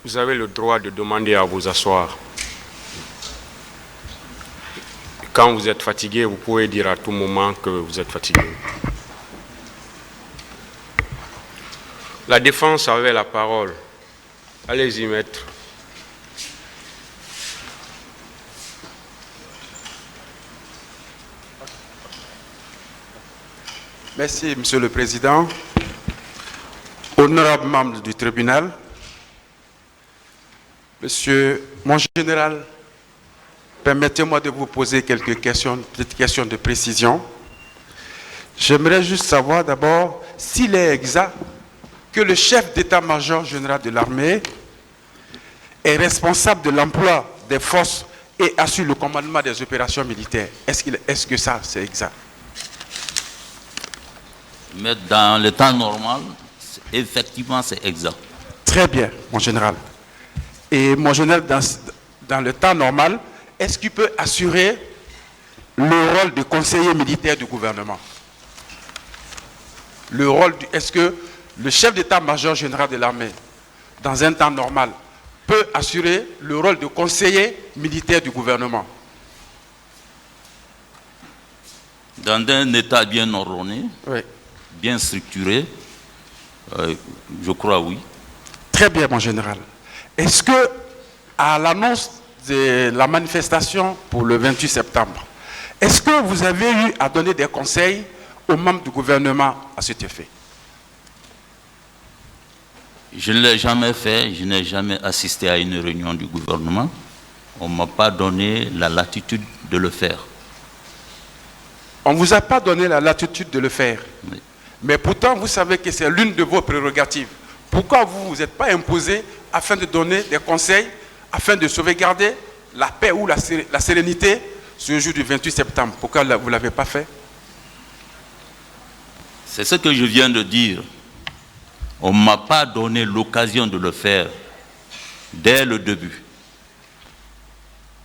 Vous avez le droit de demander à vous asseoir. Quand vous êtes fatigué, vous pouvez dire à tout moment que vous êtes fatigué. La défense avait la parole. Allez-y, maître. Merci, Monsieur le Président. Honorables membres du tribunal, Monsieur mon général, permettez-moi de vous poser quelques questions, petites questions de précision. J'aimerais juste savoir d'abord s'il est exact que le chef d'état-major général de l'armée est responsable de l'emploi des forces et assure le commandement des opérations militaires. Est-ce que ça, c'est exact? Mais dans le temps normal, effectivement, c'est exact. Très bien, mon général. Et mon général, dans le temps normal, est-ce qu'il peut assurer le rôle de conseiller militaire du gouvernement? Est-ce que le chef d'état-major général de l'armée, dans un temps normal, peut assurer le rôle de conseiller militaire du gouvernement? Dans un état bien ordonné, Oui. bien structuré, je crois oui. Très bien, mon général. Est-ce que, à l'annonce de la manifestation pour le 28 septembre, est-ce que vous avez eu à donner des conseils aux membres du gouvernement à cet effet? Je ne l'ai jamais fait, je n'ai jamais assisté à une réunion du gouvernement. On ne m'a pas donné la latitude de le faire. On ne vous a pas donné la latitude de le faire. Oui. Mais pourtant, vous savez que c'est l'une de vos prérogatives. Pourquoi vous ne vous êtes pas imposé afin de donner des conseils, afin de sauvegarder la paix ou la sérénité ce jour du 28 septembre? Pourquoi vous ne l'avez pas fait? C'est ce que je viens de dire. On ne m'a pas donné l'occasion de le faire dès le début.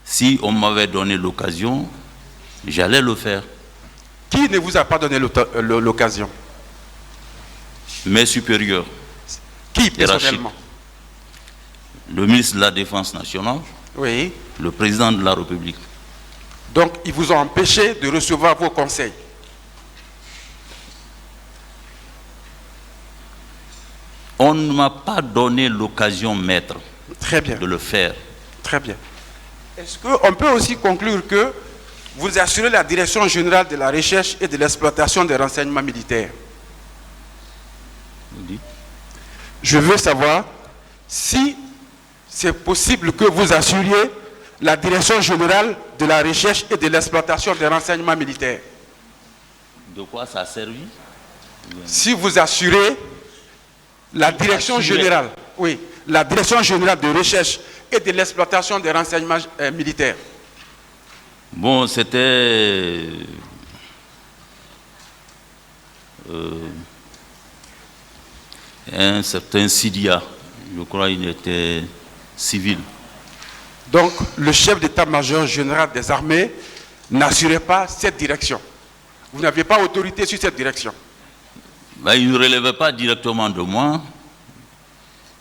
Si on m'avait donné l'occasion, j'allais le faire. Qui ne vous a pas donné l'occasion? Mes supérieurs. Qui personnellement? Le ministre de la Défense nationale, Oui. le président de la République. Donc, ils vous ont empêché de recevoir vos conseils. On ne m'a pas donné l'occasion, maître, Très bien. de le faire. Très bien. Est-ce qu'on peut aussi conclure que vous assurez la direction générale de la recherche et de l'exploitation des renseignements militaires? Vous dites? Je veux savoir si c'est possible que vous assuriez la direction générale de la recherche et de l'exploitation des renseignements militaires. De quoi ça a servi? Si vous assurez la direction générale, oui, la direction générale de recherche et de l'exploitation des renseignements militaires. Bon, c'était un certain Sidia. Je crois qu'il était civil. Donc, le chef d'état-major général des armées n'assurait pas cette direction. Vous n'aviez pas autorité sur cette direction. Ben, il ne relevait pas directement de moi.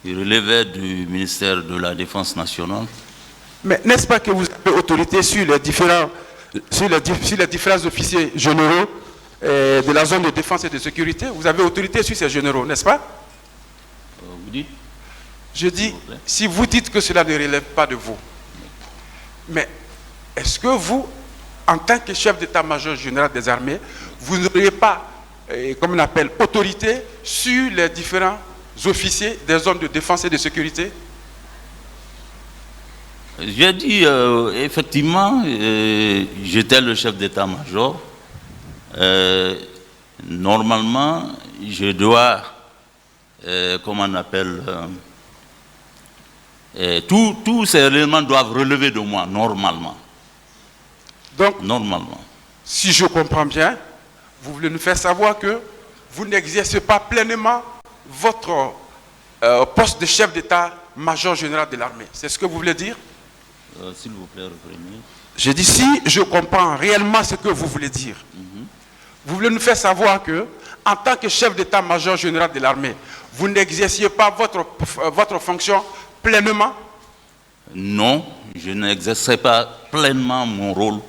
Il relevait du ministère de la Défense nationale. Mais n'est-ce pas que vous avez autorité sur les différents officiers généraux de la zone de défense et de sécurité? Vous avez autorité sur ces généraux, n'est-ce pas? Vous dites? Je dis, si vous dites que cela ne relève pas de vous, mais est-ce que vous, en tant que chef d'état-major général des armées, vous n'auriez pas, comme on appelle, autorité sur les différents officiers des zones de défense et de sécurité? J'ai dit, effectivement, j'étais le chef d'état-major. Normalement, je dois, comment on appelle, tous ces éléments doivent relever de moi, normalement. Donc, normalement. Si je comprends bien, vous voulez nous faire savoir que vous n'exercez pas pleinement votre poste de chef d'état-major général de l'armée. C'est ce que vous voulez dire? S'il vous plaît, reprenez. Je dis, si je comprends réellement ce que vous voulez dire, vous voulez nous faire savoir que, en tant que chef d'état-major général de l'armée, vous n'exerciez pas votre fonction pleinement? Non, je n'exerçais pas pleinement mon rôle.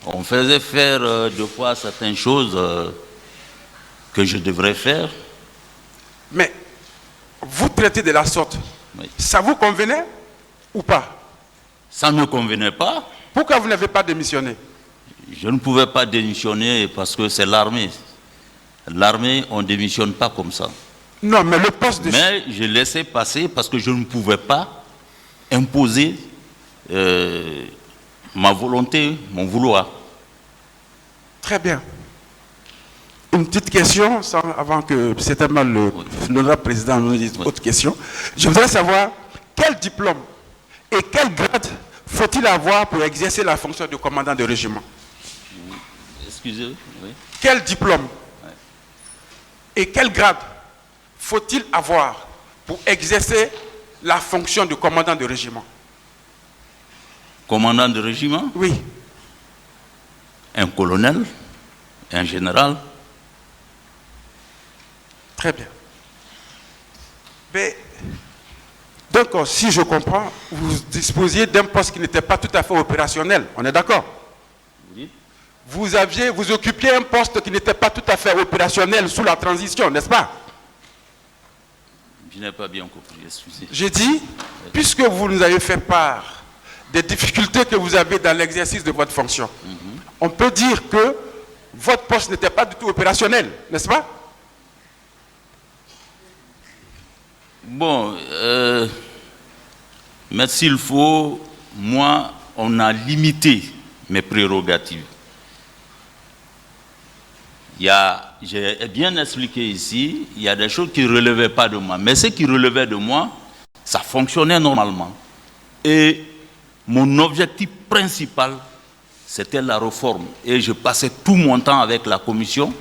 On faisait faire des fois certaines choses que je devrais faire. Mais vous traitez de la sorte. Oui. Ça vous convenait ou pas? Ça ne me convenait pas. Pourquoi vous n'avez pas démissionné? Je ne pouvais pas démissionner parce que c'est l'armée. L'armée, on ne démissionne pas comme ça. Non, mais le poste de... Mais je laissais passer parce que je ne pouvais pas imposer ma volonté, mon vouloir. Très bien. Une petite question, avant que certainement l'honorable président nous dise autre question. Je voudrais savoir quel diplôme et quel grade faut-il avoir pour exercer la fonction de commandant de régiment? Excusez, oui. Quel diplôme et quel grade faut-il avoir pour exercer la fonction de commandant de régiment? Commandant de régiment? Oui. Un colonel, un général. Très bien. Mais, donc, si je comprends, vous disposiez d'un poste qui n'était pas tout à fait opérationnel. On est d'accord? Oui. Vous occupiez un poste qui n'était pas tout à fait opérationnel sous la transition, n'est-ce pas? Je n'ai pas bien compris, excusez. J'ai dit, puisque vous nous avez fait part des difficultés que vous avez dans l'exercice de votre fonction, on peut dire que votre poste n'était pas du tout opérationnel, n'est-ce pas? Bon, mais s'il faut, moi, on a limité mes prérogatives. J'ai bien expliqué ici, il y a des choses qui ne relevaient pas de moi. Mais ce qui relevait de moi, ça fonctionnait normalement. Et mon objectif principal, c'était la réforme. Et je passais tout mon temps avec la commission.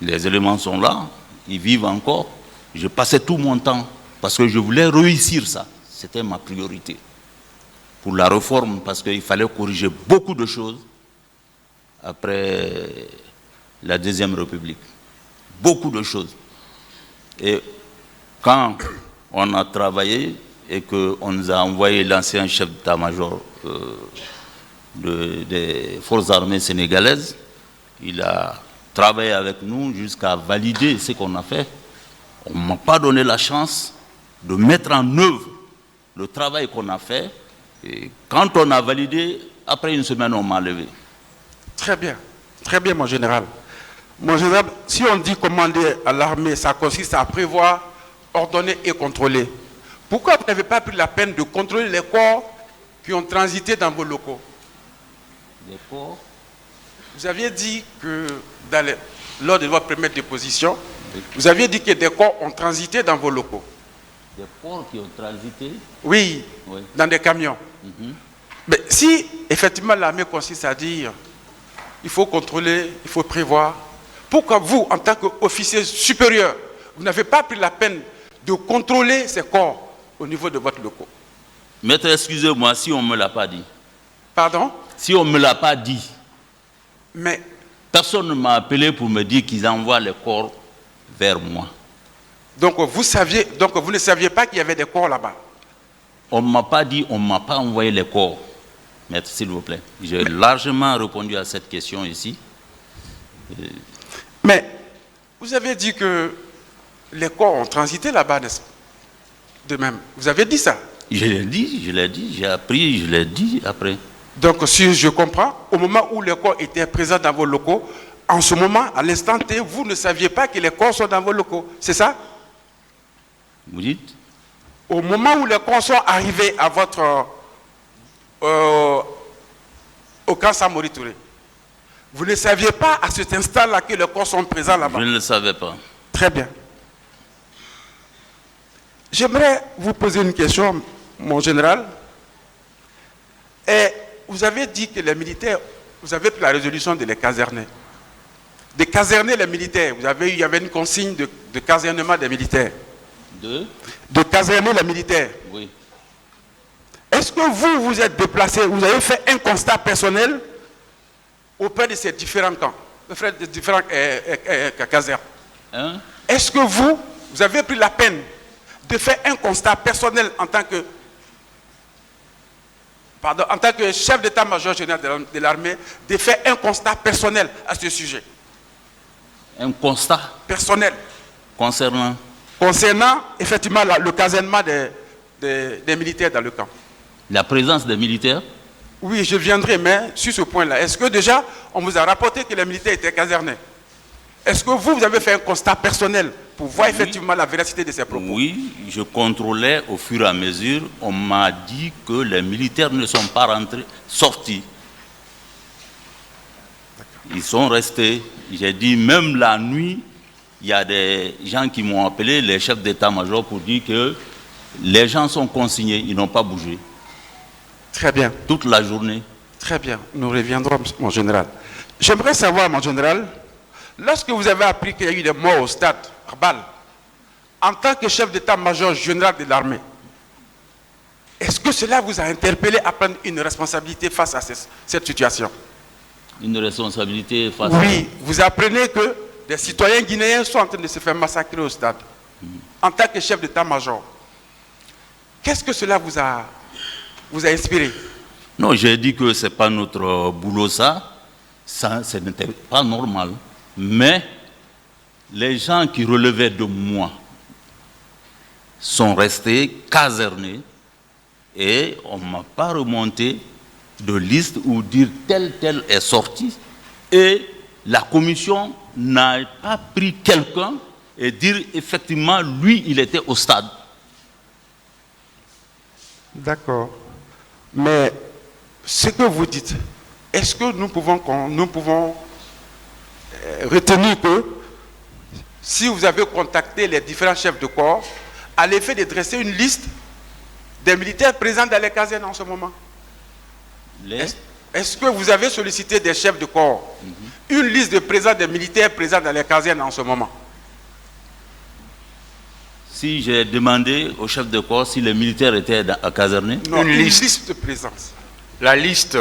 Les éléments sont là, ils vivent encore. Je passais tout mon temps parce que je voulais réussir ça. C'était ma priorité. Pour la réforme, parce qu'il fallait corriger beaucoup de choses après la Deuxième République. Beaucoup de choses. Et quand on a travaillé et qu'on nous a envoyé l'ancien chef d'état-major des forces armées sénégalaises, il a travaillé avec nous jusqu'à valider ce qu'on a fait. On ne m'a pas donné la chance de mettre en œuvre le travail qu'on a fait. Et quand on a validé, après une semaine, on m'a levé. Très bien, mon général. Mon général, si on dit commander à l'armée, ça consiste à prévoir, ordonner et contrôler. Pourquoi vous n'avez pas pris la peine de contrôler les corps qui ont transité dans vos locaux? Les corps? Vous aviez dit que lors de votre première déposition, vous aviez dit que des corps ont transité dans vos locaux. Des corps qui ont transité? Oui, dans des camions. Mais si effectivement l'armée consiste à dire il faut contrôler, il faut prévoir, pourquoi vous, en tant qu'officier supérieur, vous n'avez pas pris la peine de contrôler ces corps au niveau de votre locaux? Maître, excusez-moi si on ne me l'a pas dit. Pardon? Si on ne me l'a pas dit. Mais personne ne m'a appelé pour me dire qu'ils envoient les corps vers moi. Donc vous ne saviez pas qu'il y avait des corps là-bas? On ne m'a pas dit, on ne m'a pas envoyé les corps. Maître, s'il vous plaît. J'ai largement répondu à cette question ici. Mais vous avez dit que les corps ont transité là-bas, n'est-ce pas? De même, vous avez dit ça? Je l'ai dit, j'ai appris, je l'ai dit après. Donc si je comprends, au moment où les corps étaient présents dans vos locaux, en ce moment, à l'instant T, vous ne saviez pas que les corps sont dans vos locaux, c'est ça? Vous dites? Au moment où les corps sont arrivés à votre au camp Samori Touré, vous ne saviez pas à cet instant-là que les corps sont présents là-bas? Je ne le savais pas. Très bien. J'aimerais vous poser une question, mon général. Et vous avez dit que les militaires, vous avez pris la résolution de les caserner. De caserner les militaires. Il y avait une consigne de casernement des militaires. De caserner les militaires. Oui. Est-ce que vous vous êtes déplacé, vous avez fait un constat personnel auprès de ces différents camps, auprès de différents casernes? Hein? Est-ce que vous avez pris la peine de faire un constat personnel en tant que chef d'état-major général de l'armée, de faire un constat personnel à ce sujet. Un constat Personnel. concernant Effectivement le casernement des militaires dans le camp. la présence des militaires. Oui, je viendrai, mais sur ce point-là, est-ce que déjà on vous a rapporté que les militaires étaient casernés? Est-ce que vous avez fait un constat personnel pour voir effectivement la véracité de ces propos? Oui, je contrôlais au fur et à mesure. On m'a dit que les militaires ne sont pas sortis. Ils sont restés. J'ai dit, même la nuit, il y a des gens qui m'ont appelé, les chefs d'état-major, pour dire que les gens sont consignés, ils n'ont pas bougé. Très bien. Toute la journée. Très bien. Nous reviendrons, mon général. J'aimerais savoir, mon général, lorsque vous avez appris qu'il y a eu des morts au stade Arbal, en tant que chef d'état-major général de l'armée, est-ce que cela vous a interpellé à prendre une responsabilité face à cette situation? Une responsabilité face Oui, vous apprenez que des citoyens guinéens sont en train de se faire massacrer au stade. En tant que chef d'état-major, qu'est-ce que cela vous a inspiré? Non, j'ai dit que ce n'est pas notre boulot ça. Ça, ce n'était pas normal. Mais les gens qui relevaient de moi sont restés casernés et on ne m'a pas remonté de liste ou dire tel est sorti. Et la commission n'a pas pris quelqu'un et dire effectivement lui il était au stade. D'accord. Mais ce que vous dites, est-ce que nous pouvons retenir que si vous avez contacté les différents chefs de corps, à l'effet de dresser une liste des militaires présents dans les casernes en ce moment? Est-ce que vous avez sollicité des chefs de corps une liste de présents des militaires présents dans les casernes en ce moment? Si j'ai demandé au chef de corps si les militaires étaient à caserner. Non, une liste de présence. La liste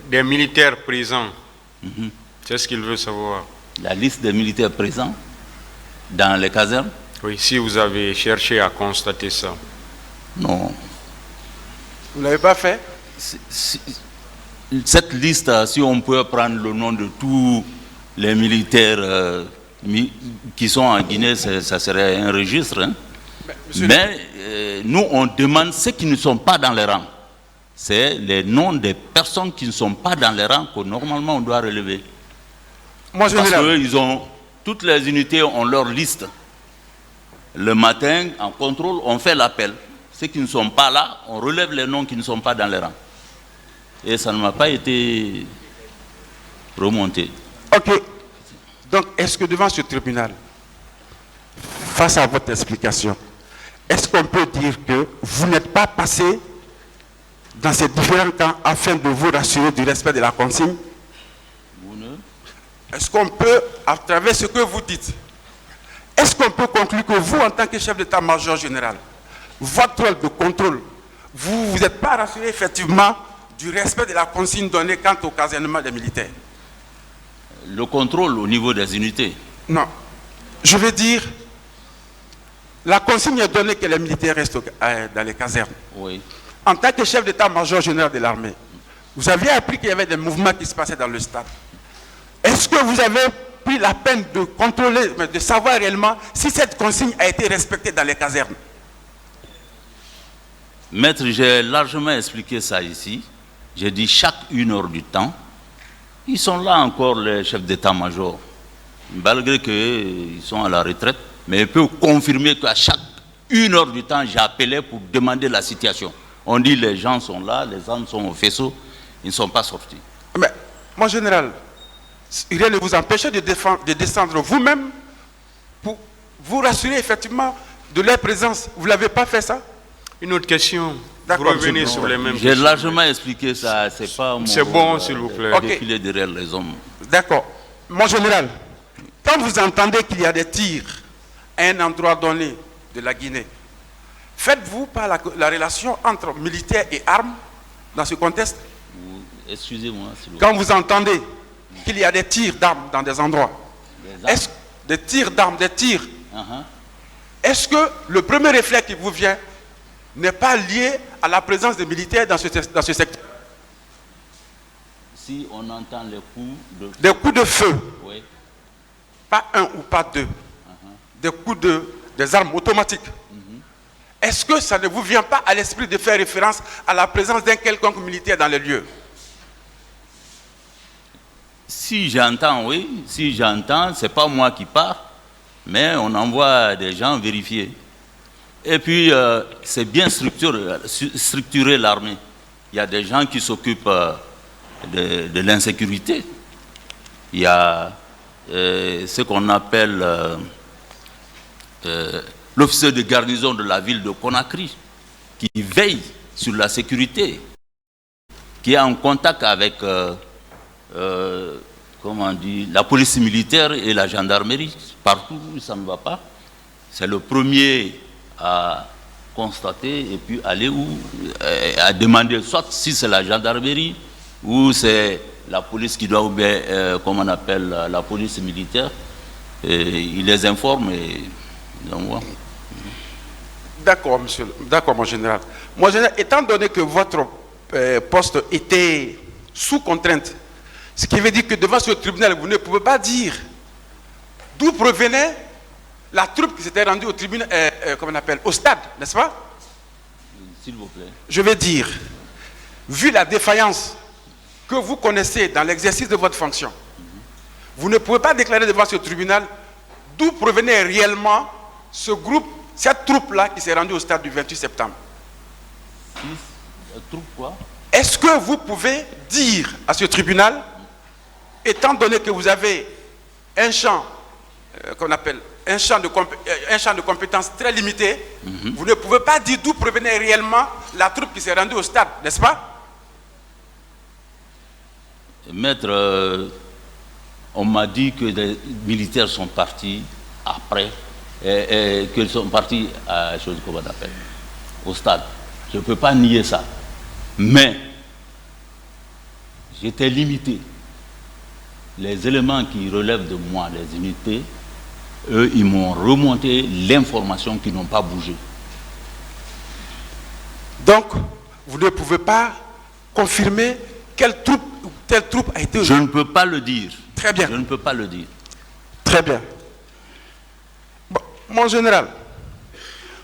des militaires présents, c'est ce qu'il veut savoir. La liste des militaires présents dans les casernes? Oui, si vous avez cherché à constater ça. Non. Vous ne l'avez pas fait? Cette liste, si on peut prendre le nom de tous les militaires qui sont en Guinée, ça serait un registre. Hein? Mais nous, on demande ceux qui ne sont pas dans les rangs. C'est les noms des personnes qui ne sont pas dans les rangs que normalement on doit relever. Parce que toutes les unités ont leur liste. Le matin, en contrôle, on fait l'appel. Ceux qui ne sont pas là, on relève les noms qui ne sont pas dans les rangs. Et ça ne m'a pas été remonté. Ok. Donc, est-ce que devant ce tribunal, face à votre explication, est-ce qu'on peut dire que vous n'êtes pas passé dans ces différents camps afin de vous rassurer du respect de la consigne? Est-ce qu'on peut, à travers ce que vous dites, est-ce qu'on peut conclure que vous, en tant que chef d'état-major général, votre rôle de contrôle, vous ne vous êtes pas rassuré effectivement du respect de la consigne donnée quant au casernement des militaires? Le contrôle au niveau des unités? Non. Je veux dire, la consigne est donnée que les militaires restent dans les casernes. Oui. En tant que chef d'état-major général de l'armée, vous aviez appris qu'il y avait des mouvements qui se passaient dans le stade. Est-ce que vous avez pris la peine de contrôler, de savoir réellement si cette consigne a été respectée dans les casernes? Maître, j'ai largement expliqué ça ici. J'ai dit chaque 1 heure du temps, ils sont là encore les chefs d'état-major. Malgré qu'ils sont à la retraite, mais ils peuvent confirmer qu'à chaque 1 heure du temps, j'appelais pour demander la situation. On dit les gens sont là, les armes sont au faisceau, ils ne sont pas sortis. Mais, mon général, rien ne vous empêche de descendre vous-même pour vous rassurer effectivement de leur présence. Vous ne l'avez pas fait ça? Une autre question. Vous D'accord, revenez sur les mêmes J'ai questions. largement expliqué ça. C'est pas mon C'est bon, rôle, s'il vous plaît. de Ok. défiler derrière les hommes. D'accord. Mon général, quand vous entendez qu'il y a des tirs à un endroit donné de la Guinée, faites-vous pas la relation entre militaires et armes dans ce contexte? Excusez-moi, s'il vous plaît. Quand vous entendez qu'il y a des tirs d'armes dans des endroits, Les armes. est-ce des tirs d'armes, des tirs, est-ce que le premier réflexe qui vous vient n'est pas lié à la présence des militaires dans ce secteur? Si on entend les coups de... Des coups de feu, Oui. pas un ou pas deux, des coups des armes automatiques. Est-ce que ça ne vous vient pas à l'esprit de faire référence à la présence d'un quelconque militaire dans les lieux? Si j'entends, oui. Si j'entends, ce n'est pas moi qui pars, mais on envoie des gens vérifier. Et puis, c'est bien structuré l'armée. Il y a des gens qui s'occupent de l'insécurité. Il y a ce qu'on appelle l'officier de garnison de la ville de Conakry, qui veille sur la sécurité, qui est en contact avec comment on dit, la police militaire et la gendarmerie. Partout où ça ne va pas, c'est le premier à constater et puis aller à demander, soit si c'est la gendarmerie ou c'est la police qui doit, ou bien, comment on appelle, la police militaire, il les informe et ils envoient. D'accord, monsieur. D'accord, mon général. Mon général, étant donné que votre poste était sous contrainte, ce qui veut dire que devant ce tribunal, vous ne pouvez pas dire d'où provenait la troupe qui s'était rendue au tribunal, comment on appelle, au stade, n'est-ce pas? S'il vous plaît. Je vais dire, vu la défaillance que vous connaissez dans l'exercice de votre fonction, vous ne pouvez pas déclarer devant ce tribunal d'où provenait réellement ce groupe, cette troupe-là qui s'est rendue au stade du 28 septembre. Troupe quoi? Est-ce que vous pouvez dire à ce tribunal, étant donné que vous avez un champ qu'on appelle un champ de compétences très limité, vous ne pouvez pas dire d'où provenait réellement la troupe qui s'est rendue au stade, n'est-ce pas? Maître, on m'a dit que des militaires sont partis après, et qu'ils sont partis à chose qu'on appelle au stade. Je ne peux pas nier ça. Mais j'étais limité. Les éléments qui relèvent de moi, les unités, eux, ils m'ont remonté l'information qu'ils n'ont pas bougé. Donc, vous ne pouvez pas confirmer quelle troupe ou telle troupe a été... Je ne peux pas le dire. Très bien. Je ne peux pas le dire. Très bien. Bon, mon général,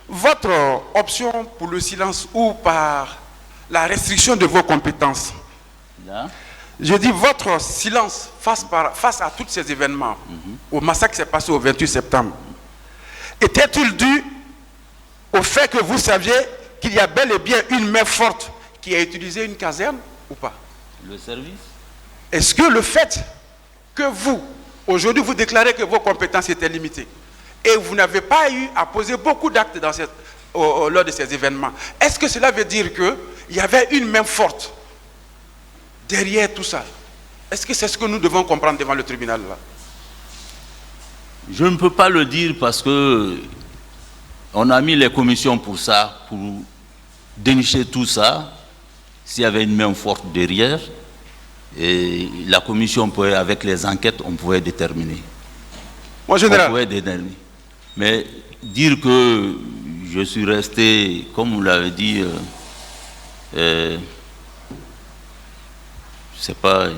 votre option pour le silence ou par la restriction de vos compétences, Là, je dis votre silence face à tous ces événements, au massacre qui s'est passé au 28 septembre, était-il dû au fait que vous saviez qu'il y a bel et bien une main forte qui a utilisé une caserne ou pas? le service? Est-ce que le fait que vous, aujourd'hui, vous déclarez que vos compétences étaient limitées et vous n'avez pas eu à poser beaucoup d'actes lors de ces événements, est-ce que cela veut dire qu'il y avait une main forte derrière tout ça? Est-ce que c'est ce que nous devons comprendre devant le tribunal là? Je ne peux pas le dire parce que on a mis les commissions pour ça, pour dénicher tout ça. S'il y avait une main forte derrière, et la commission pouvait, avec les enquêtes, on pouvait déterminer. Mon général. On pouvait déterminer. Mais dire que je suis resté, comme vous l'avez dit, je sais pas.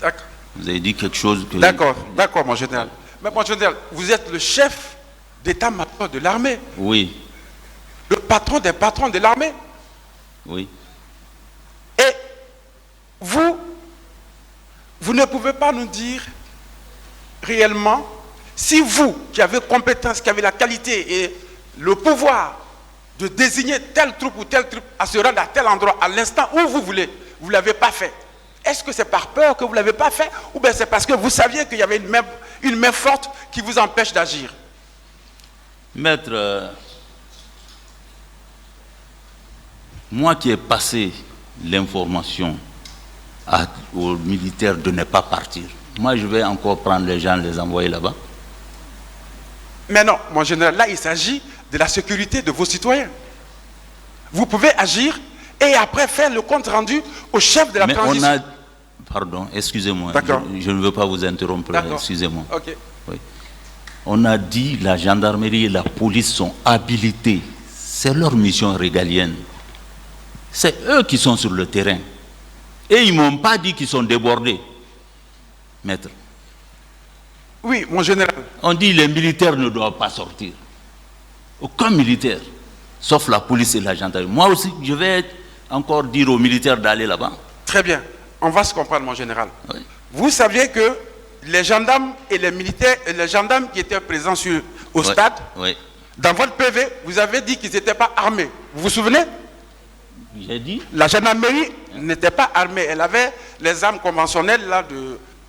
D'accord. Vous avez dit quelque chose que... D'accord, d'accord, mon général. Mais mon général, vous êtes le chef d'état-major de l'armée. Oui, Le patron des patrons de l'armée. oui. Et vous ne pouvez pas nous dire réellement si vous, qui avez compétence, qui avez la qualité et le pouvoir de désigner telle troupe ou telle troupe à se rendre à tel endroit à l'instant où vous voulez, vous ne l'avez pas fait. Est-ce que c'est par peur que vous ne l'avez pas fait ou bien c'est parce que vous saviez qu'il y avait une main forte qui vous empêche d'agir? Maître, moi qui ai passé l'information aux militaires de ne pas partir, moi je vais encore prendre les gens, les envoyer là-bas. Mais non, mon général, là il s'agit de la sécurité de vos citoyens. Vous pouvez agir et après faire le compte rendu au chef de la transition. Pardon, excusez-moi, D'accord. je ne veux pas vous interrompre, D'accord. excusez-moi. Ok. Oui. On a dit la gendarmerie et la police sont habilités. C'est leur mission régalienne. C'est eux qui sont sur le terrain. Et ils ne m'ont pas dit qu'ils sont débordés. Maître. Oui, mon général. On dit que les militaires ne doivent pas sortir. Aucun militaire, sauf la police et la gendarmerie. Moi aussi, je vais encore dire aux militaires d'aller là-bas. Très bien. On va se comprendre, mon général. Oui. Vous saviez que les gendarmes et les militaires, et les gendarmes qui étaient présents au stade, Oui. dans votre PV, vous avez dit qu'ils n'étaient pas armés. Vous vous souvenez? J'ai dit. La gendarmerie n'était pas armée. Elle avait les armes conventionnelles là,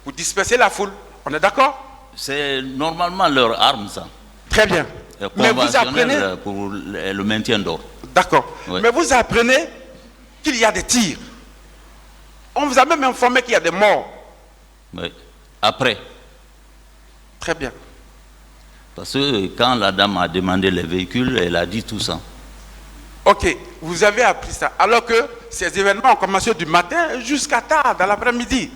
pour disperser la foule. On est d'accord? C'est normalement leur arme, ça. Très bien. Mais vous apprenez... Pour le maintien d'ordre. D'accord. Oui. Mais vous apprenez qu'il y a des tirs. On vous a même informé qu'il y a des morts. Oui. Après. Très bien. Parce que quand la dame a demandé les véhicules, elle a dit tout ça. Ok, vous avez appris ça. Alors que ces événements ont commencé du matin jusqu'à tard, dans l'après-midi.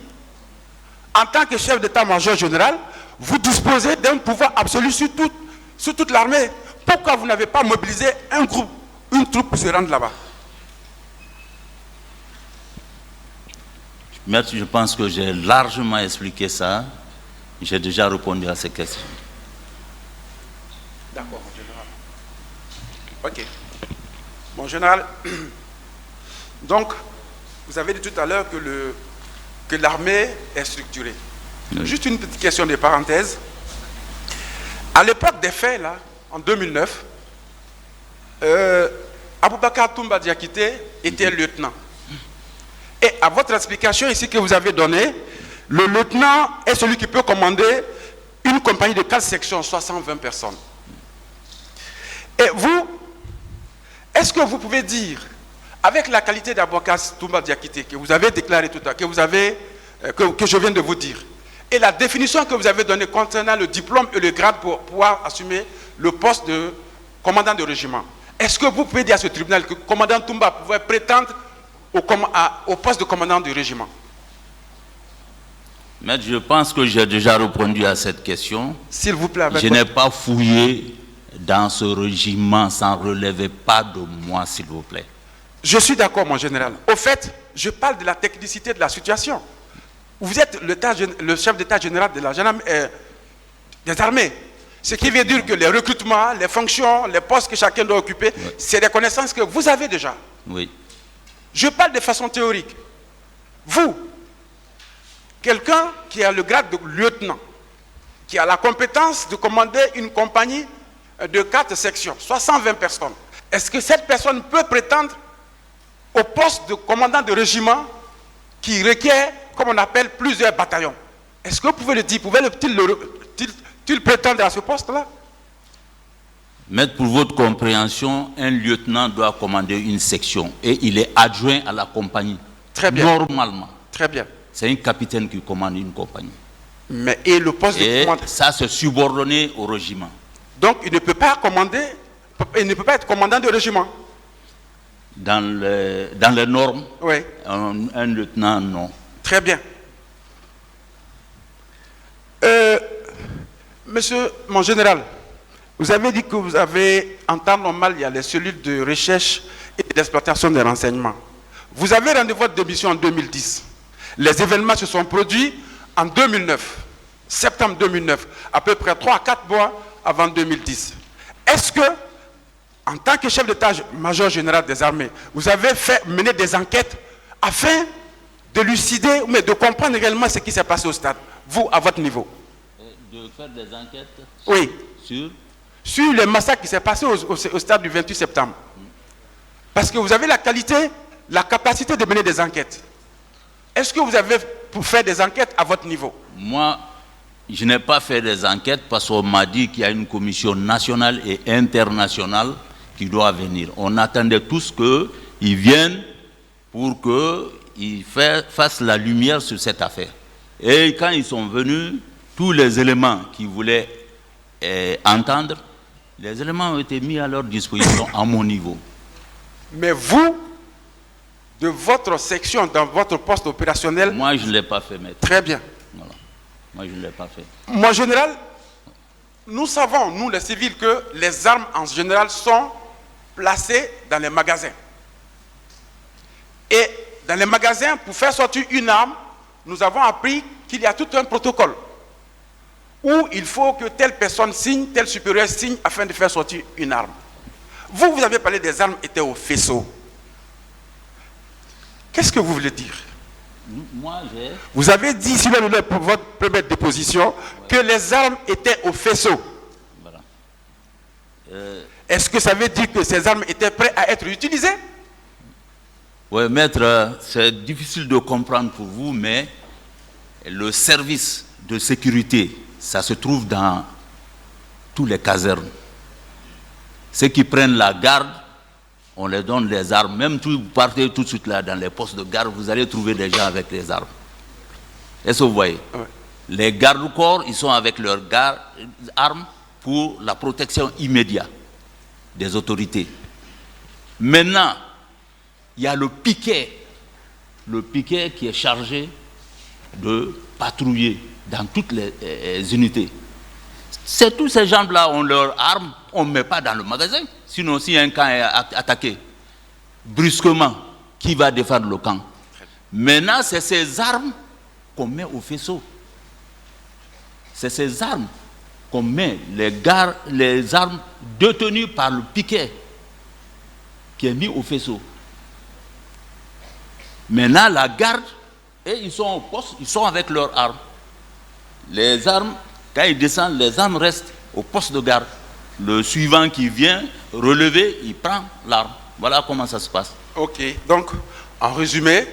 En tant que chef d'état-major général, vous disposez d'un pouvoir absolu sur toute l'armée. Pourquoi vous n'avez pas mobilisé un groupe, une troupe pour se rendre là-bas? Maître, je pense que j'ai largement expliqué ça. J'ai déjà répondu à ces questions. D'accord, mon général. Ok. Mon général, donc, vous avez dit tout à l'heure que l'armée est structurée. Oui. Juste une petite question de parenthèse. À l'époque des faits, là, en 2009, Aboubakar Toumba Diakité était lieutenant. Et à votre explication ici que vous avez donnée, le lieutenant est celui qui peut commander une compagnie de 4 sections, 620 personnes. Et vous, est-ce que vous pouvez dire, avec la qualité d'Aboubacar Toumba Diakité que vous avez déclaré tout à l'heure, que je viens de vous dire, et la définition que vous avez donnée concernant le diplôme et le grade pour pouvoir assumer le poste de commandant de régiment, est-ce que vous pouvez dire à ce tribunal que le commandant Toumba pouvait prétendre au poste de commandant du régiment? Maître, je pense que j'ai déjà répondu à cette question. S'il vous plaît. Je n'ai pas fouillé dans ce régiment, ça ne relevait pas de moi, s'il vous plaît. Je suis d'accord, mon général. Au fait, je parle de la technicité de la situation. Vous êtes le chef d'état général de la des armées. Ce qui veut dire que les recrutements, les fonctions, les postes que chacun doit occuper, oui, c'est des connaissances que vous avez déjà. Oui. Je parle de façon théorique. Vous, quelqu'un qui a le grade de lieutenant, qui a la compétence de commander une compagnie de 4 sections, 620 personnes, est-ce que cette personne peut prétendre au poste de commandant de régiment qui requiert, comme on appelle, plusieurs bataillons? Est-ce que vous pouvez le dire? Pouvez-il prétendre à ce poste-là? Maître, pour votre compréhension, un lieutenant doit commander une section et il est adjoint à la compagnie. Très bien. Normalement. Très bien. C'est un capitaine qui commande une compagnie. Mais et le poste de commandant? Ça, c'est subordonné au régiment. Donc, il ne peut pas commander, il ne peut pas être commandant de régiment? Dans les normes, oui, un lieutenant, non. Très bien. Monsieur, mon général, vous avez dit que vous avez, en temps normal, il y a les cellules de recherche et d'exploitation des renseignements. Vous avez rendu votre démission en 2010. Les événements se sont produits en 2009, septembre 2009, à peu près 3 à 4 mois avant 2010. Est-ce que, en tant que chef d'état-major général des armées, vous avez mené des enquêtes afin de lucider, mais de comprendre réellement ce qui s'est passé au stade, vous, à votre niveau? De faire des enquêtes? Oui. Sur le massacre qui s'est passé au stade du 28 septembre. Parce que vous avez la qualité, la capacité de mener des enquêtes. Est-ce que vous avez pour faire des enquêtes à votre niveau? Moi, je n'ai pas fait des enquêtes parce qu'on m'a dit qu'il y a une commission nationale et internationale qui doit venir. On attendait tous qu'ils viennent pour qu'ils fassent la lumière sur cette affaire. Et quand ils sont venus, tous les éléments qu'ils voulaient entendre, les éléments ont été mis à leur disposition à mon niveau. Mais vous, de votre section, dans votre poste opérationnel... Moi, je ne l'ai pas fait, maître. Très bien. Voilà. Moi, je ne l'ai pas fait. Mon général, Nous savons, nous les civils, que les armes en général sont placées dans les magasins. Et dans les magasins, pour faire sortir une arme, nous avons appris qu'il y a tout un protocole où il faut que telle personne signe, tel supérieur signe afin de faire sortir une arme. Vous avez parlé des armes étaient au faisceau. Qu'est-ce que vous voulez dire? Moi, j'ai... Vous avez dit, sur votre première déposition, que les armes étaient au faisceau. Voilà. Est-ce que ça veut dire que ces armes étaient prêtes à être utilisées? Oui, maître, c'est difficile de comprendre pour vous, mais le service de sécurité, ça se trouve dans tous les casernes. Ceux qui prennent la garde, on les donne les armes. Même si vous partez tout de suite là dans les postes de garde, vous allez trouver des gens avec les armes. Est-ce que vous voyez? Ouais. Les gardes-corps, ils sont avec leurs armes pour la protection immédiate des autorités. Maintenant, il y a le piquet qui est chargé de patrouiller dans toutes les unités. C'est tous ces gens-là ont leurs armes, on ne met pas dans le magasin. Sinon, si un camp est attaqué, brusquement, qui va défendre le camp? Maintenant, c'est ces armes qu'on met au faisceau. C'est ces armes qu'on met, les armes détenues par le piquet qui est mis au faisceau. Maintenant, la garde, et ils sont au poste, ils sont avec leurs armes. Les armes, quand ils descendent, les armes restent au poste de garde. Le suivant qui vient relever, il prend l'arme. Voilà comment ça se passe. Ok, donc, en résumé,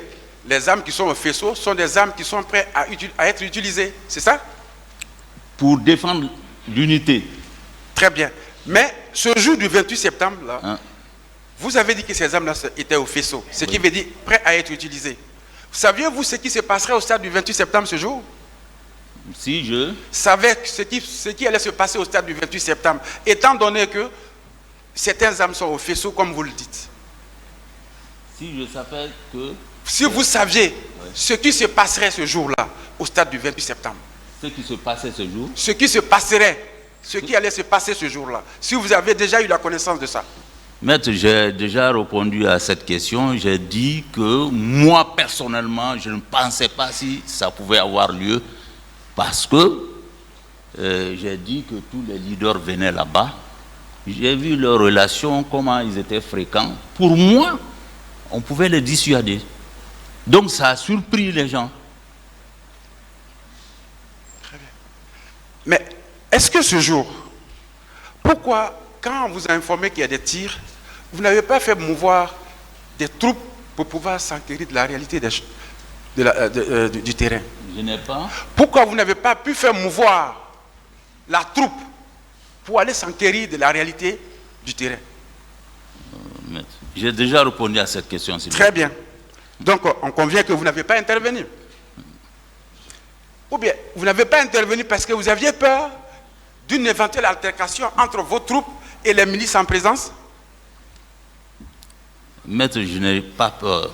les armes qui sont au faisceau sont des armes qui sont prêtes à être utilisées, c'est ça? Pour défendre l'unité. Très bien. Mais ce jour du 28 septembre, là, Hein? vous avez dit que ces armes-là étaient au faisceau, ce qui veut dire prêtes à être utilisées. Saviez-vous ce qui se passerait au stade du 28 septembre ce jour? Si je... Savez ce qui allait se passer au stade du 28 septembre, étant donné que certaines armes sont au faisceau, comme vous le dites. Si je savais que... Si vous saviez ce qui se passerait ce jour-là, au stade du 28 septembre, Ce qui se passait ce jour... ce qui se passerait, ce qui allait se passer ce jour-là, si vous avez déjà eu la connaissance de ça. Maître, j'ai déjà répondu à cette question. J'ai dit que moi, personnellement, je ne pensais pas si ça pouvait avoir lieu parce que j'ai dit que tous les leaders venaient là-bas. J'ai vu leurs relations, comment ils étaient fréquents. Pour moi, on pouvait les dissuader. Donc ça a surpris les gens. Très bien. Mais est-ce que ce jour, pourquoi, quand on vous a informé qu'il y a des tirs, vous n'avez pas fait mouvoir des troupes pour pouvoir s'enquérir de la réalité du terrain? Je n'ai pas... Pourquoi vous n'avez pas pu faire mouvoir la troupe pour aller s'enquérir de la réalité du terrain? Maître, j'ai déjà répondu à cette question. Très bien. Donc, on convient que vous n'avez pas intervenu. Ou bien, vous n'avez pas intervenu parce que vous aviez peur d'une éventuelle altercation entre vos troupes et les milices en présence? Maître, je n'ai pas peur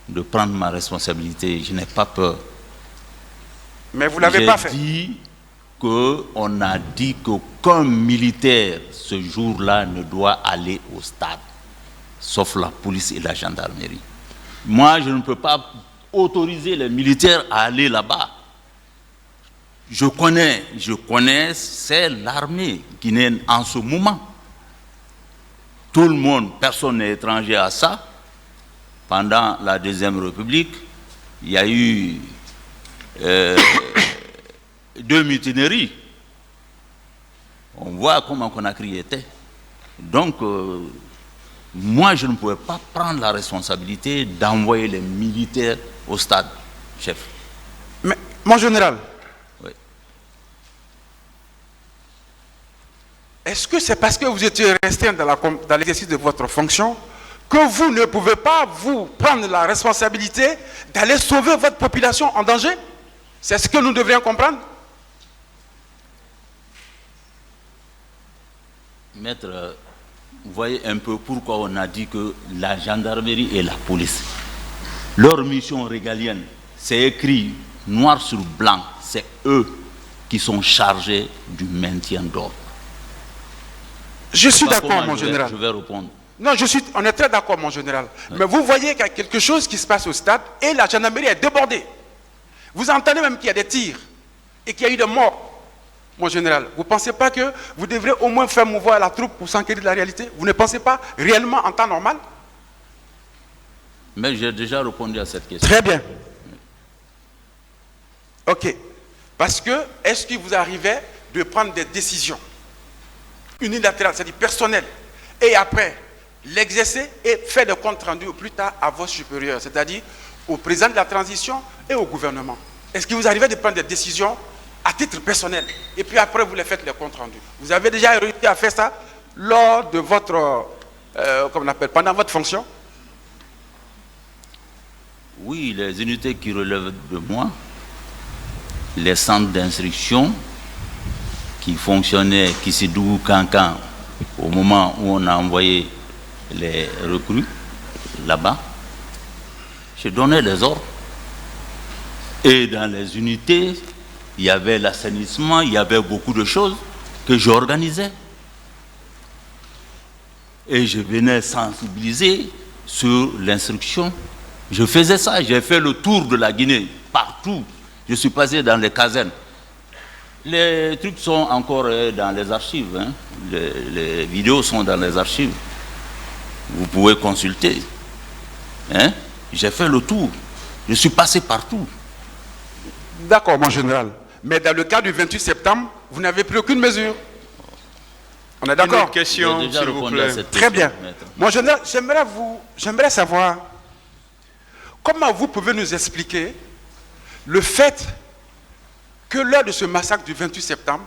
de prendre ma responsabilité. Je n'ai pas peur. Mais vous ne l'avez pas fait. J'ai dit qu'on a dit qu'aucun militaire, ce jour-là, ne doit aller au stade, sauf la police et la gendarmerie. Moi, je ne peux pas autoriser les militaires à aller là-bas. Je connais, c'est l'armée guinéenne en ce moment. Tout le monde, personne n'est étranger à ça. Pendant la Deuxième République, il y a eu 2 mutineries. On voit comment Conakry était. Donc, moi, je ne pouvais pas prendre la responsabilité d'envoyer les militaires au stade, chef. Mais, mon général, Oui. est-ce que c'est parce que vous étiez resté dans l'exercice de votre fonction que vous ne pouvez pas vous prendre la responsabilité d'aller sauver votre population en danger? C'est ce que nous devrions comprendre. Maître, vous voyez un peu pourquoi on a dit que la gendarmerie et la police, leur mission régalienne, c'est écrit noir sur blanc, c'est eux qui sont chargés du maintien d'ordre. Je suis Pas d'accord, comment mon général. Je vais répondre. Non, on est très d'accord, mon général. Mais vous voyez qu'il y a quelque chose qui se passe au stade et la gendarmerie est débordée. Vous entendez même qu'il y a des tirs et qu'il y a eu des morts, mon général. Vous ne pensez pas que vous devrez au moins faire mouvoir la troupe pour s'enquérir de la réalité? Vous ne pensez pas réellement en temps normal? Mais j'ai déjà répondu à cette question. Très bien. Ok. Parce que, est-ce qu'il vous arrivait de prendre des décisions unilatérales, c'est-à-dire personnelles, et après l'exercer et faire des comptes rendus au plus tard à vos supérieurs, c'est-à-dire au président de la transition et au gouvernement? Est-ce qu'il vous arrivait de prendre des décisions à titre personnel et puis après vous les faites les comptes rendus? Vous avez déjà réussi à faire ça lors de votre, comment on appelle, pendant votre fonction? Oui, les unités qui relèvent de moi, les centres d'instruction qui fonctionnaient Kissidou, Kankan, au moment où on a envoyé les recrues là-bas, je donnais les ordres. Et dans les unités, il y avait l'assainissement, il y avait beaucoup de choses que j'organisais. Et je venais sensibiliser sur l'instruction. Je faisais ça, j'ai fait le tour de la Guinée, partout. Je suis passé dans les casernes. Les trucs sont encore dans les archives. Hein. Les vidéos sont dans les archives. Vous pouvez consulter. Hein. J'ai fait le tour. Je suis passé partout. D'accord, mon général. Mais dans le cas du 28 septembre, vous n'avez pris aucune mesure. On est d'accord? Une question, s'il vous plaît. Très bien. Mon général, j'aimerais savoir comment vous pouvez nous expliquer le fait que lors de ce massacre du 28 septembre,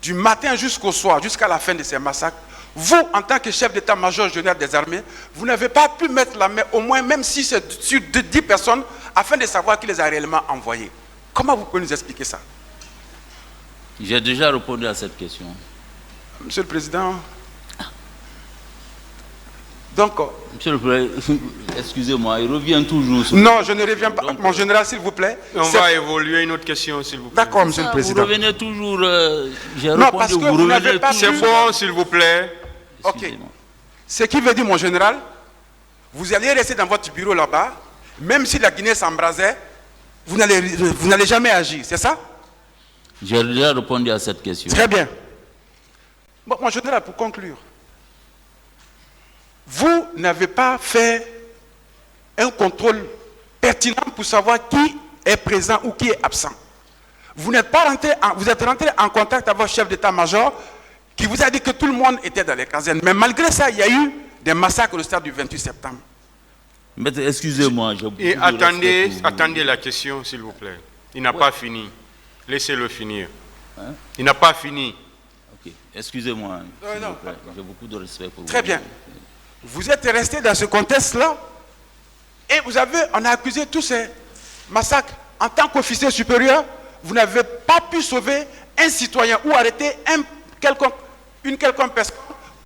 du matin jusqu'au soir, jusqu'à la fin de ces massacres, vous, en tant que chef d'état-major général des armées, vous n'avez pas pu mettre la main, au moins, même si c'est sur 10 personnes, afin de savoir qui les a réellement envoyés. Comment vous pouvez nous expliquer ça? J'ai déjà répondu à cette question. Monsieur le Président. Donc, Monsieur le Président, excusez-moi, il revient toujours sur... Non, je ne reviens pas. Mon général, s'il vous plaît. On va évoluer une autre question, s'il vous plaît. D'accord, Monsieur le Président. Vous revenez toujours... j'ai Non, répondu, parce que vous n'avez pas... C'est bon, s'il vous plaît. Ok. Ce qui veut dire, mon général, vous allez rester dans votre bureau là-bas, même si la Guinée s'embrasait, vous n'allez jamais agir, c'est ça? J'ai déjà répondu à cette question. Très bien. Bon, mon général, pour conclure, vous n'avez pas fait un contrôle pertinent pour savoir qui est présent ou qui est absent. Vous n'êtes pas rentré, vous êtes rentré en contact avec votre chef d'état-major qui vous a dit que tout le monde était dans les casernes. Mais malgré ça, il y a eu des massacres au stade du 28 septembre. Maître, excusez-moi. Et attendez la question, s'il vous plaît. Il n'a pas fini. Laissez-le finir. Hein? Il n'a pas fini. Ok, excusez-moi. J'ai beaucoup de respect pour vous. Très bien. Vous êtes resté dans ce contexte-là et on a accusé tous ces massacres. En tant qu'officier supérieur, vous n'avez pas pu sauver un citoyen ou arrêter une quelconque personne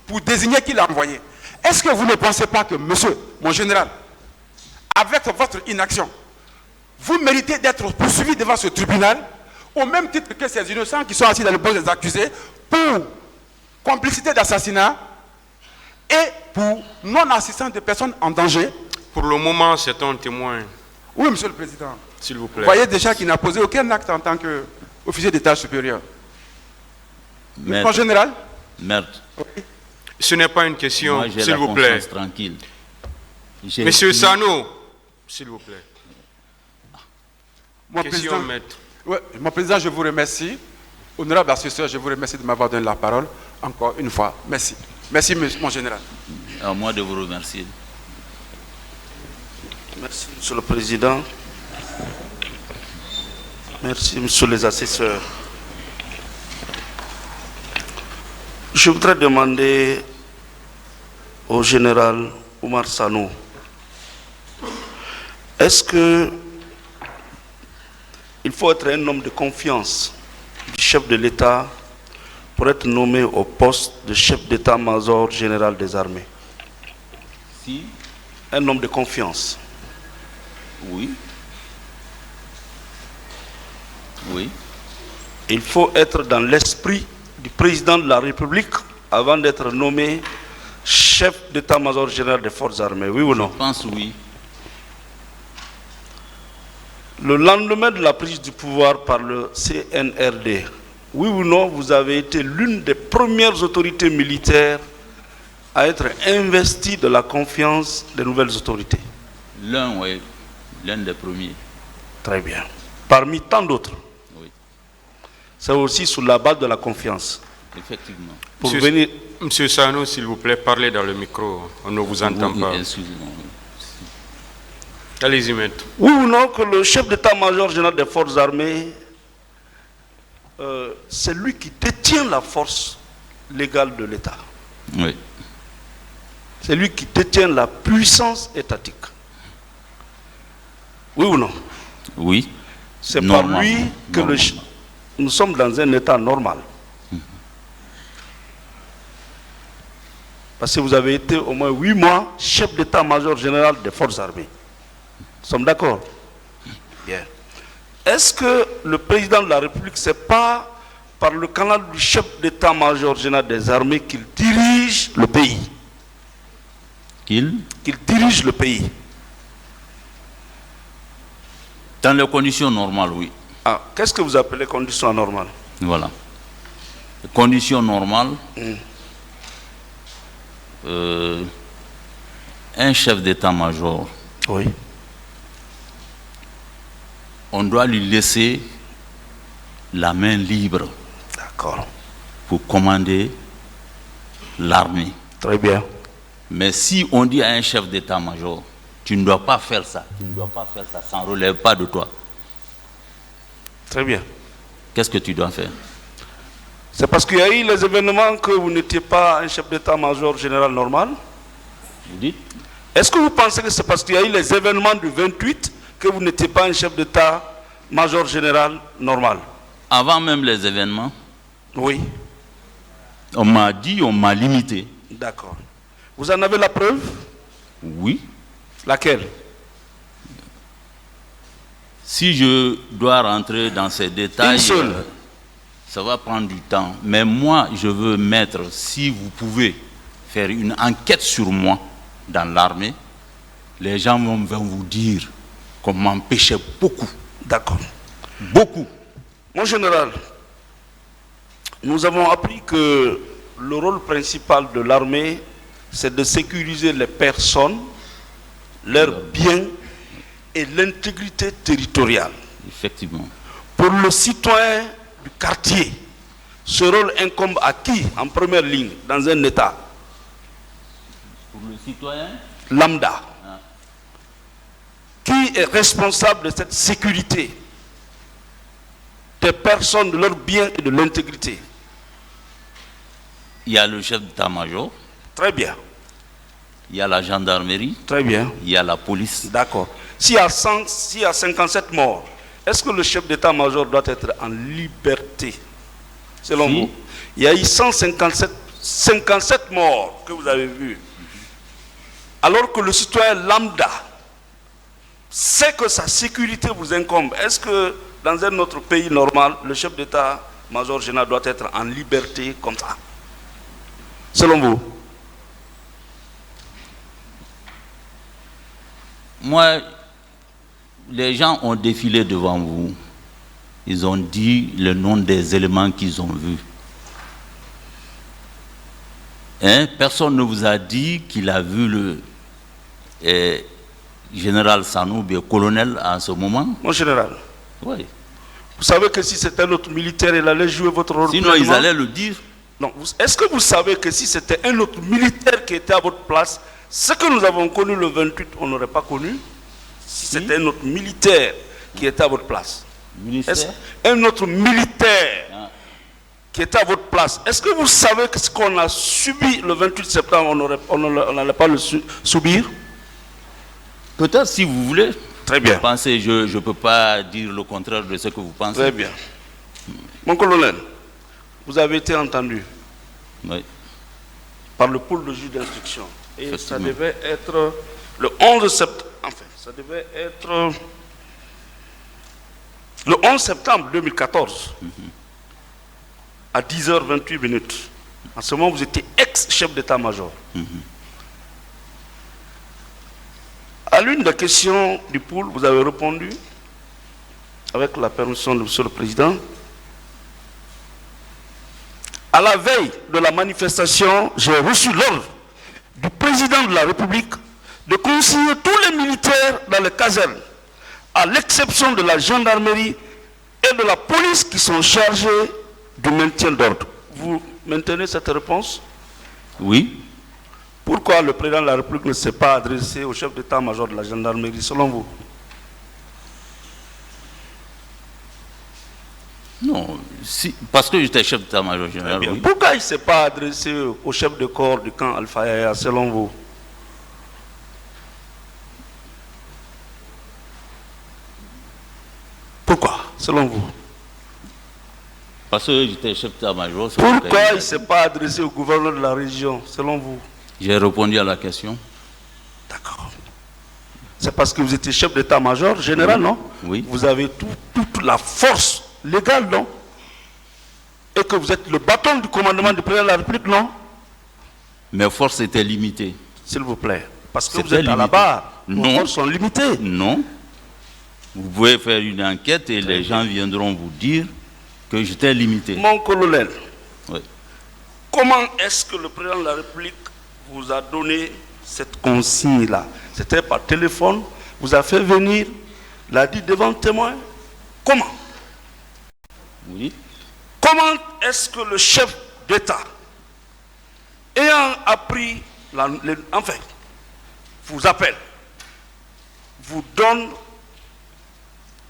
pour désigner qui l'a envoyé. Est-ce que vous ne pensez pas que, monsieur, mon général, avec votre inaction, vous méritez d'être poursuivi devant ce tribunal au même titre que ces innocents qui sont assis dans le banc des accusés pour complicité d'assassinat et pour non-assistance de personnes en danger? Pour le moment, c'est un témoin. Oui, monsieur le Président. S'il vous plaît. Vous voyez déjà qu'il n'a posé aucun acte en tant qu'officier d'état supérieur. En général? Merde. Oui. Ce n'est pas une question, s'il vous plaît. Tranquille. Monsieur Sano, s'il vous plaît. Mon Question, président, maître. ouais, mon président, je vous remercie. Honorable assesseur, je vous remercie de m'avoir donné la parole encore une fois. Merci. Merci, mon général. À moi de vous remercier. Merci, Monsieur le Président. Merci, Monsieur les assesseurs. Je voudrais demander au général Oumar Sano, est-ce que il faut être un homme de confiance du chef de l'État pour être nommé au poste de chef d'état-major général des armées? Si. Un homme de confiance. Oui. Oui. il faut être dans l'esprit du président de la République avant d'être nommé chef d'état-major général des forces armées, oui ou non? Je pense oui. Le lendemain de la prise du pouvoir par le CNRD, oui ou non, vous avez été l'une des premières autorités militaires à être investie de la confiance des nouvelles autorités. Oui, l'un des premiers. Très bien. Parmi tant d'autres. Oui, C'est aussi sous la base de la confiance. effectivement. Pour venir... Monsieur Sano, s'il vous plaît, parlez dans le micro. On ne vous entend pas. Excusez-moi. Allez-y, maître. Oui ou non que le chef d'état-major général des forces armées, c'est lui qui détient la force légale de l'État. Oui. C'est lui qui détient la puissance étatique. Oui ou non? Oui. C'est par lui que Normalement. nous sommes dans un État normal. Parce que vous avez été au moins 8 mois chef d'état-major général des forces armées. Nous sommes d'accord? Bien. Est-ce que le président de la République, c'est pas par le canal du chef d'état-major général des armées qu'il dirige le pays? Qu'il Dirige le pays. Dans les conditions normales, oui. Ah, qu'est-ce que vous appelez conditions anormales? Voilà. Les conditions normales, un chef d'état-major, Oui. on doit lui laisser la main libre D'accord. pour commander l'armée. Très bien. Mais si on dit à un chef d'état-major, tu ne dois pas faire ça, ça ne relève pas de toi, Très bien. qu'est-ce que tu dois faire? C'est parce qu'il y a eu les événements que vous n'étiez pas un chef d'état-major général normal? Vous dites? Est-ce que vous pensez que c'est parce qu'il y a eu les événements du 28 que vous n'étiez pas un chef d'état-major général normal? Avant même les événements, Oui. on m'a dit, on m'a limité. D'accord. Vous en avez la preuve? Oui. Laquelle? Si je dois rentrer dans ces détails, Une seule. Ça va prendre du temps. Mais moi, je veux mettre, si vous pouvez faire une enquête sur moi dans l'armée, les gens vont vous dire qu'on m'empêchait beaucoup. D'accord. Beaucoup. Mon général, nous avons appris que le rôle principal de l'armée, c'est de sécuriser les personnes, leurs biens et l'intégrité territoriale. Effectivement. Pour le citoyen du quartier, ce rôle incombe à qui en première ligne dans un État? Pour le citoyen, Lambda. Qui est responsable de cette sécurité des personnes, de leurs biens et de l'intégrité? il y a le chef d'état-major, Très bien, il y a la gendarmerie, très bien. il y a la police. D'accord. S'il y a 57 morts, est-ce que le chef d'état-major doit être en liberté? Selon Si. vous? Il y a eu 57 morts que vous avez vus. Alors que le citoyen lambda sait que sa sécurité vous incombe. Est-ce que dans un autre pays normal, le chef d'état-major général doit être en liberté comme ça? Selon vous? Moi, les gens ont défilé devant vous. Ils ont dit le nom des éléments qu'ils ont vus. Hein? Personne ne vous a dit qu'il a vu le général Sanou, bien colonel à ce moment. Mon général, Oui. vous savez que si c'était un autre militaire, il allait jouer votre rôle. Sinon, ils pleinement? allaient le dire. Non. Est-ce que vous savez que si c'était un autre militaire qui était à votre place, ce que nous avons connu le 28, on n'aurait pas connu? Si c'était un autre militaire qui était à votre place. Ministère. Un autre militaire qui était à votre place. Est-ce que vous savez que ce qu'on a subi le 28 septembre, on n'allait pas le subir? Peut-être si vous voulez. Très bien. Pensez, je ne peux pas dire le contraire de ce que vous pensez. Très bien. Mon colonel, vous avez été entendu Oui. par le pôle de juge d'instruction. Et ça Effectivement. devait être le 11 septembre. Enfin, ça devait être le 11 septembre 2014. à 10h28. En ce moment, vous étiez ex-chef d'état-major. À l'une des questions du pool, vous avez répondu, avec la permission de M. le Président, à la veille de la manifestation, j'ai reçu l'ordre du Président de la République de consigner tous les militaires dans les casernes, à l'exception de la gendarmerie et de la police qui sont chargés du maintien d'ordre. Vous maintenez cette réponse? Oui. Pourquoi le Président de la République ne s'est pas adressé au chef d'état-major de la gendarmerie, selon vous? Non, parce que j'étais chef d'état-major général. Oui. Pourquoi il ne s'est pas adressé au chef de corps du camp Alpha Yaya, selon vous? Pourquoi, selon vous? Parce que j'étais chef d'état-major. Pourquoi il ne s'est pas adressé au gouverneur de la région, selon vous? J'ai répondu à la question. D'accord. C'est parce que vous étiez chef d'état-major général, non? Oui. Vous avez toute la force légale, non? Et que vous êtes le bâton du commandement du président de la République, non? Mes forces étaient limitées. S'il vous plaît. Parce que vous C'était êtes à la limité. barre. Non. Vos forces sont limitées. Non. Vous pouvez faire une enquête et les gens viendront vous dire que j'étais limité. Mon colonel, Oui. comment est-ce que le président de la République vous a donné cette consigne-là? C'était par téléphone, vous a fait venir, l'a dit devant témoin. Comment? Oui. Comment est-ce que le chef d'État, ayant appris, enfin, vous appelle, vous donne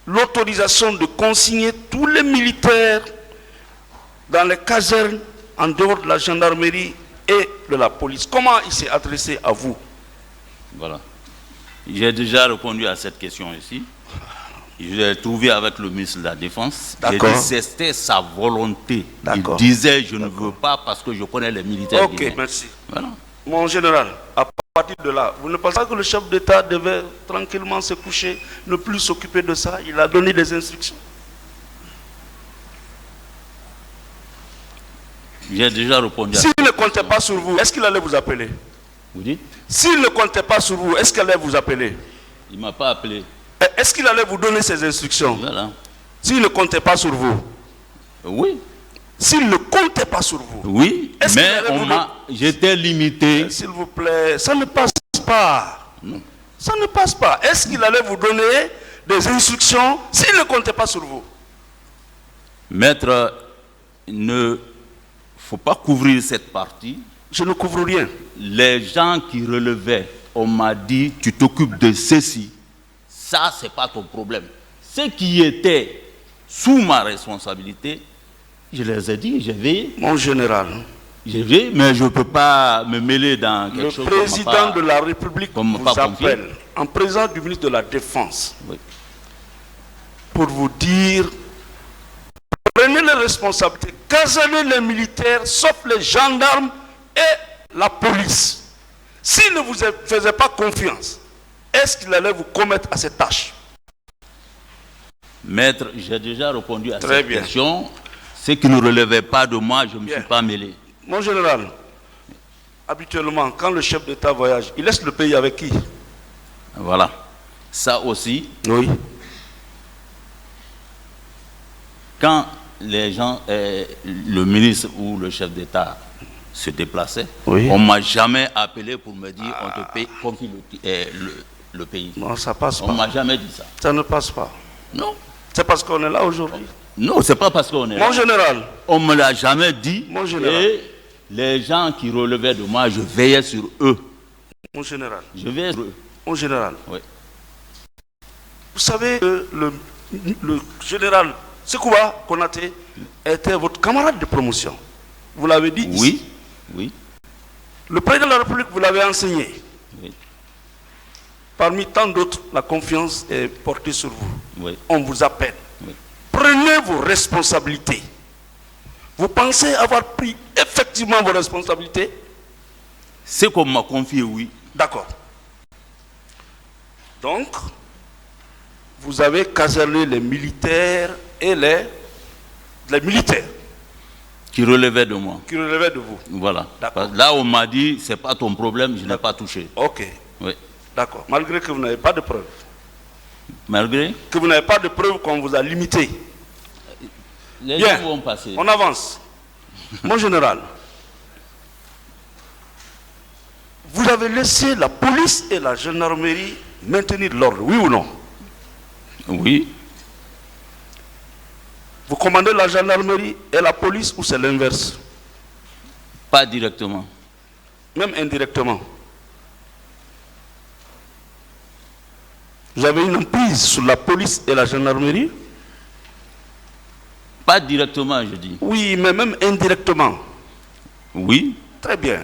l'autorisation de consigner tous les militaires dans les casernes en dehors de la gendarmerie et de la police? Comment il s'est adressé à vous? Voilà. J'ai déjà répondu à cette question ici. Je l'ai trouvé avec le ministre de la Défense. J'ai dit c'était sa volonté. Il disait je ne veux pas parce que je connais les militaires. Ok, merci. Voilà. Mon général, à partir de là, vous ne pensez pas que le chef d'État devait tranquillement se coucher, ne plus s'occuper de ça? Il a donné des instructions. J'ai déjà répondu à S'il ne comptait pas sur vous, est-ce qu'il allait vous appeler? Vous dites? S'il ne comptait pas sur vous, est-ce qu'il allait vous appeler? Il ne m'a pas appelé. Est-ce qu'il allait vous donner ses instructions? Voilà. S'il ne comptait pas sur vous? Oui. S'il ne comptait pas sur vous? Oui, mais j'étais limité. S'il vous plaît, ça ne passe pas. Non. Ça ne passe pas. Est-ce qu'il allait vous donner des instructions s'il ne comptait pas sur vous? Maître, il ne faut pas couvrir cette partie. Je ne couvre rien. Les gens qui relevaient, on m'a dit, tu t'occupes de ceci. Ça, ce n'est pas ton problème. Ceux qui étaient sous ma responsabilité, je les ai dit, j'ai veillé. Mon général. J'ai veillé, mais je ne peux pas me mêler dans quelque chose. Le président de la République vous appelle en présence du ministre de la Défense, oui, pour vous dire, prenez les responsabilités, casernez les militaires, sauf les gendarmes et la police. S'il ne vous faisait pas confiance, est-ce qu'il allait vous commettre à cette tâche? Maître, j'ai déjà répondu à cette question. Ce qui ne relevait pas de moi, je ne me suis pas mêlé. Mon général, habituellement, quand le chef d'État voyage, il laisse le pays avec qui? Voilà. Ça aussi. Oui. Quand les gens, le ministre ou le chef d'État se déplaçait, oui, on ne m'a jamais appelé pour me dire on te paye, confie le pays. Non, ça passe pas. On ne m'a jamais dit ça. Ça ne passe pas. Non. C'est parce qu'on est là aujourd'hui. Non, c'est pas parce qu'on est là. Mon général. On ne me l'a jamais dit. Mon général. Et les gens qui relevaient de moi, je veillais sur eux. Mon général. Je veillais sur eux. Mon général. Oui. Vous savez que le général Sekouba Konaté était votre camarade de promotion. Vous l'avez dit oui, ici. Oui. Le président de la République vous l'avait enseigné. Oui. Parmi tant d'autres, la confiance est portée sur vous. Oui. On vous appelle. Oui. Prenez vos responsabilités. Vous pensez avoir pris effectivement vos responsabilités? C'est qu'on m'a confié, oui. D'accord. Donc, vous avez caserné les militaires et les militaires. Qui relevait de moi. Qui relevait de vous. Voilà. D'accord. Là, on m'a dit, c'est pas ton problème, je n'ai pas touché. Ok. Oui. D'accord. Malgré que vous n'avez pas de preuves. Malgré, Que vous n'avez pas de preuves qu'on vous a limité. les Bien. gens vont passer. On avance. Mon général, vous avez laissé la police et la gendarmerie maintenir l'ordre, oui ou non? Oui. Vous commandez la gendarmerie et la police ou c'est l'inverse? Pas directement. Même indirectement. Vous avez une emprise sur la police et la gendarmerie? Pas directement, je dis. Oui, mais même indirectement. Oui. Très bien.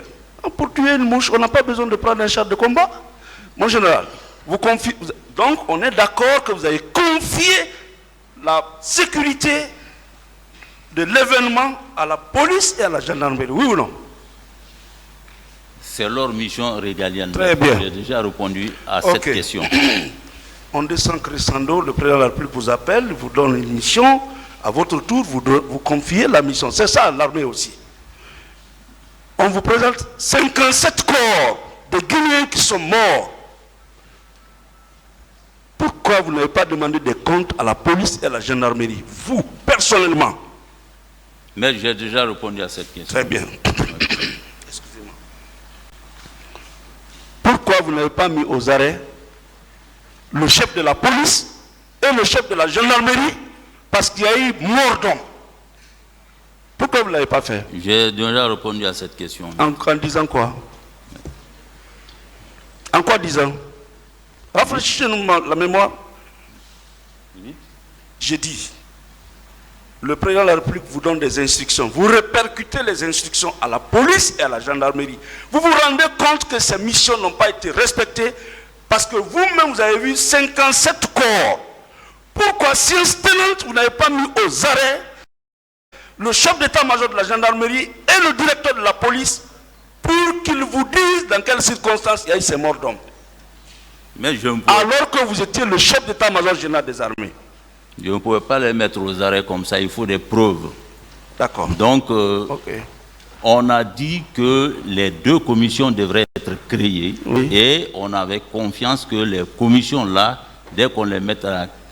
Pour tuer une mouche, on n'a pas besoin de prendre un char de combat. Mon général, donc on est d'accord que vous avez confié la sécurité de l'événement à la police et à la gendarmerie, oui ou non? C'est leur mission régalienne. Très bien. J'ai déjà répondu à cette question. On descend crescendo, le président de la République vous appelle, vous donne une mission, à votre tour, vous confiez la mission. C'est ça l'armée aussi. On vous présente 57 corps de Guinéens qui sont morts. Pourquoi vous n'avez pas demandé des comptes à la police et à la gendarmerie, vous, personnellement? Mais j'ai déjà répondu à cette question. Très bien. Excusez-moi. Pourquoi vous n'avez pas mis aux arrêts le chef de la police et le chef de la gendarmerie parce qu'il y a eu mort d'homme? Pourquoi vous ne l'avez pas fait? J'ai déjà répondu à cette question. En disant quoi? En quoi disant? Rafraîchissez-nous la mémoire. J'ai dit, le président de la République vous donne des instructions. Vous répercutez les instructions à la police et à la gendarmerie. Vous vous rendez compte que ces missions n'ont pas été respectées parce que vous-même, vous avez vu 57 corps. Pourquoi, science tenante, vous n'avez pas mis aux arrêts le chef d'état-major de la gendarmerie et le directeur de la police pour qu'ils vous disent dans quelles circonstances il y a eu ces morts d'hommes? Mais Alors que vous étiez le chef d'état-major général des armées. Je ne pouvais pas les mettre aux arrêts comme ça, il faut des preuves. D'accord. Donc, on a dit que les deux commissions devraient être créées et on avait confiance que les commissions-là, dès qu'on les met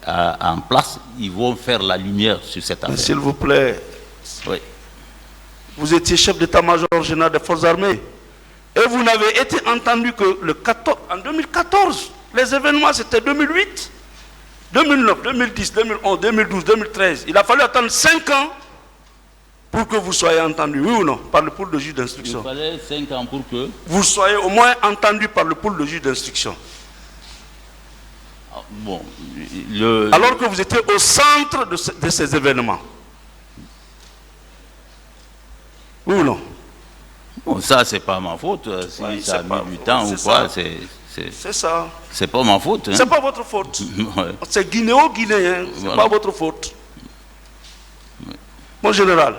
en place, ils vont faire la lumière sur cette affaire. S'il vous plaît, oui. Vous étiez chef d'état-major général des forces armées et vous n'avez été entendu que en 2014, les événements c'était 2008, 2009, 2010, 2011, 2012, 2013. Il a fallu attendre 5 ans pour que vous soyez entendu, oui ou non, par le pôle de juge d'instruction. Il fallait 5 ans pour que vous soyez au moins entendu par le pôle de juge d'instruction. Bon, alors que vous étiez au centre de ces événements. Oui ou non? Bon, ça, c'est pas ma faute. Si ça a mis du temps ou quoi, c'est ça. C'est pas ma faute. Hein? C'est pas votre faute. C'est guinéo-guinéen, c'est pas votre faute. Mon général,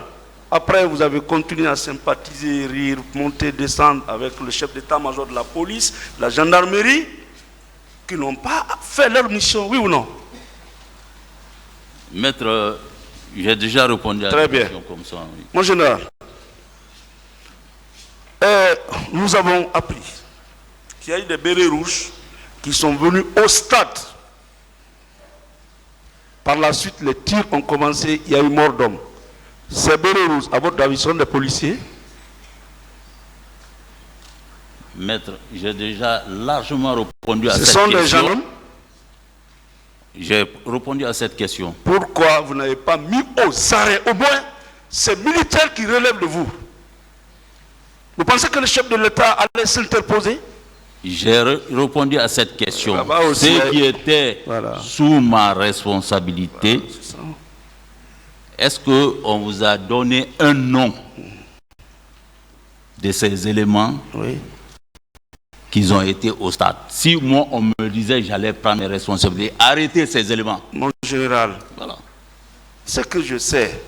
après vous avez continué à sympathiser, rire, monter, descendre avec le chef d'état-major de la police, la gendarmerie, qui n'ont pas fait leur mission, oui ou non? Maître, j'ai déjà répondu à la question comme ça. Oui. Mon général, nous avons appris qu'il y a eu des bérets rouges qui sont venus au stade. Par la suite, les tirs ont commencé, il y a eu mort d'homme. Ces bérets rouges, à votre avis, sont des policiers? Maître, j'ai déjà largement répondu à cette question. Ce sont des gendarmes? J'ai répondu à cette question. Pourquoi vous n'avez pas mis aux arrêts, au moins, ces militaires qui relèvent de vous? Vous pensez que le chef de l'État allait s'interposer? J'ai répondu à cette question. Aussi, ce qui était sous ma responsabilité, est-ce qu'on vous a donné un nom de ces éléments qui ont été au stade? Si moi, on me disait que j'allais prendre mes responsabilités, arrêter ces éléments. Mon général, voilà. Ce que je sais,